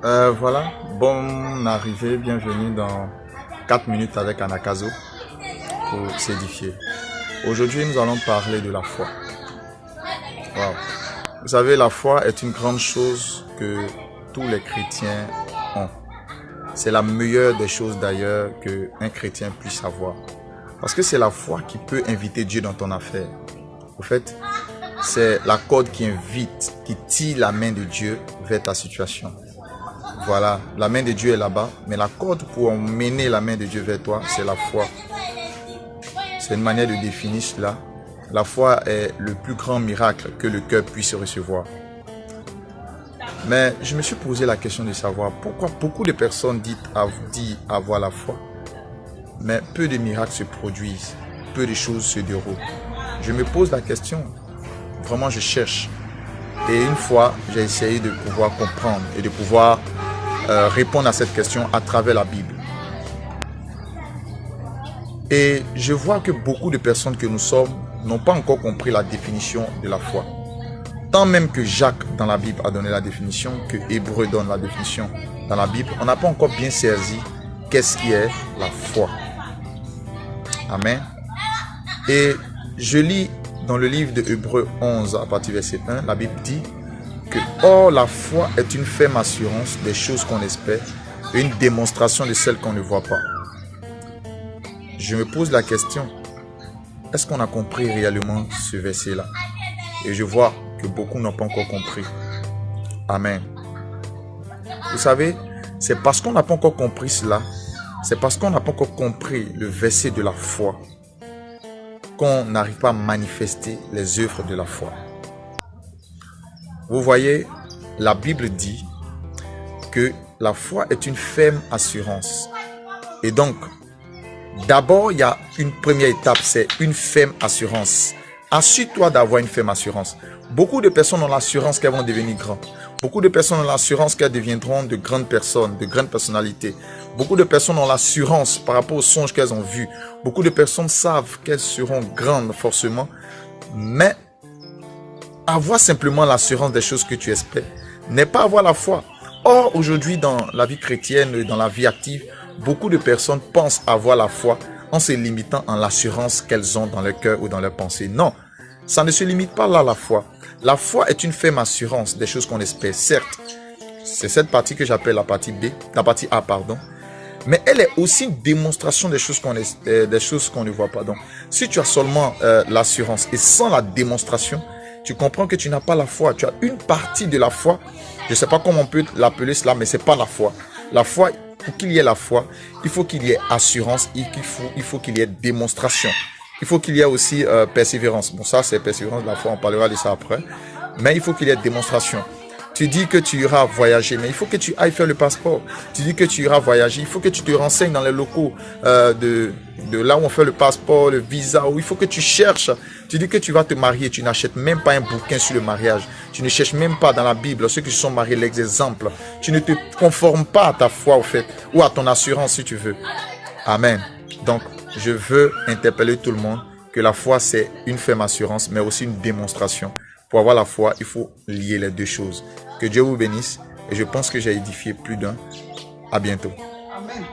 Voilà, bonne arrivée, bienvenue dans 4 minutes avec Anakazo pour s'édifier. Aujourd'hui, nous allons parler de la foi. Wow. Vous savez, la foi est une grande chose que tous les chrétiens ont. C'est la meilleure des choses d'ailleurs qu'un chrétien puisse avoir. Parce que c'est la foi qui peut inviter Dieu dans ton affaire. Au fait, c'est la corde qui invite, qui tire la main de Dieu vers ta situation. Voilà, la main de Dieu est là-bas, mais la corde pour emmener la main de Dieu vers toi, c'est la foi. C'est une manière de définir cela. La foi est le plus grand miracle que le cœur puisse recevoir. Mais je me suis posé la question de savoir pourquoi beaucoup de personnes disent avoir la foi, mais peu de miracles se produisent, peu de choses se déroulent. Je me pose la question, vraiment je cherche. Et une fois, j'ai essayé de pouvoir comprendre et de pouvoir répondre à cette question à travers la Bible. Et je vois que beaucoup de personnes que nous sommes n'ont pas encore compris la définition de la foi. Tant même que Jacques dans la Bible a donné la définition, que Hébreu donne la définition dans la Bible, on n'a pas encore bien saisi qu'est-ce qui est la foi. Amen. Et je lis dans le livre de Hébreu 11 à partir du verset 1, la Bible dit que « Or la foi est une ferme assurance des choses qu'on espère et une démonstration de celles qu'on ne voit pas. » Je me pose la question, est-ce qu'on a compris réellement ce verset-là? Et je vois que beaucoup n'ont pas encore compris. Amen. Vous savez, c'est parce qu'on n'a pas encore compris cela, c'est parce qu'on n'a pas encore compris le verset de la foi qu'on n'arrive pas à manifester les œuvres de la foi. Vous voyez, la Bible dit que la foi est une ferme assurance. Et donc, d'abord, il y a une première étape, c'est une ferme assurance. Assure-toi d'avoir une ferme assurance. Beaucoup de personnes ont l'assurance qu'elles vont devenir grandes. Beaucoup de personnes ont l'assurance qu'elles deviendront de grandes personnes, de grandes personnalités. Beaucoup de personnes ont l'assurance par rapport aux songes qu'elles ont vus. Beaucoup de personnes savent qu'elles seront grandes forcément. Mais avoir simplement l'assurance des choses que tu espères n'est pas avoir la foi. Or, aujourd'hui, dans la vie chrétienne, dans la vie active, beaucoup de personnes pensent avoir la foi en se limitant en l'assurance qu'elles ont dans leur cœur ou dans leurs pensées. Non, ça ne se limite pas là, la foi. La foi est une ferme assurance des choses qu'on espère. Certes, c'est cette partie que j'appelle la partie B, la partie A, pardon. Mais elle est aussi une démonstration des choses qu'on ne voit pas. Donc, si tu as seulement l'assurance et sans la démonstration, tu comprends que tu n'as pas la foi. Tu as une partie de la foi. Je ne sais pas comment on peut l'appeler cela, mais ce n'est pas la foi. La foi, pour qu'il y ait la foi, il faut qu'il y ait assurance, il faut qu'il y ait démonstration. Il faut qu'il y ait aussi persévérance. Bon, ça, c'est persévérance de la foi, on parlera de ça après. Mais il faut qu'il y ait démonstration. Tu dis que tu iras voyager, mais il faut que tu ailles faire le passeport. Tu dis que tu iras voyager, il faut que tu te renseignes dans les locaux de là où on fait le passeport, le visa, où il faut que tu cherches. Tu dis que tu vas te marier, tu n'achètes même pas un bouquin sur le mariage. Tu ne cherches même pas dans la Bible, ceux qui se sont mariés, l'exemple. Tu ne te conformes pas à ta foi, au fait, ou à ton assurance, si tu veux. Amen. Donc, je veux interpeller tout le monde que la foi, c'est une ferme assurance, mais aussi une démonstration. Pour avoir la foi, il faut lier les deux choses. Que Dieu vous bénisse et je pense que j'ai édifié plus d'un. À bientôt. Amen.